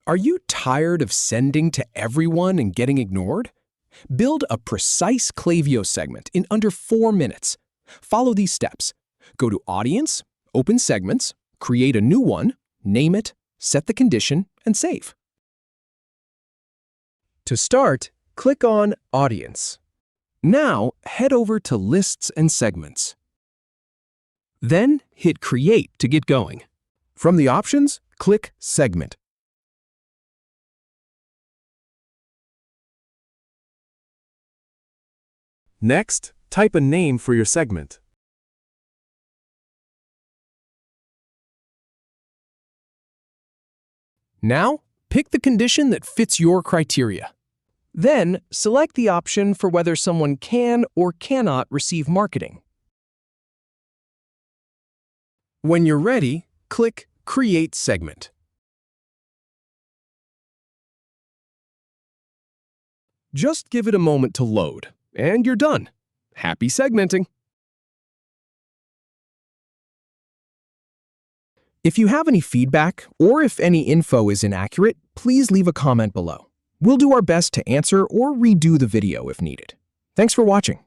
Are you tired of sending to everyone and getting ignored? Build a precise Klaviyo segment in under 4 minutes. Follow these steps. Go to Audience, Open Segments, create a new one, name it, set the condition, and save. To start, click on Audience. Now, head over to Lists and Segments. Then, hit Create to get going. From the options, click Segment. Next, type a name for your segment. Now, pick the condition that fits your criteria. Then, select the option for whether someone can or cannot receive marketing. When you're ready, click Create Segment. Just give it a moment to load, and you're done. Happy segmenting! If you have any feedback, or if any info is inaccurate, please leave a comment below. We'll do our best to answer or redo the video if needed. Thanks for watching.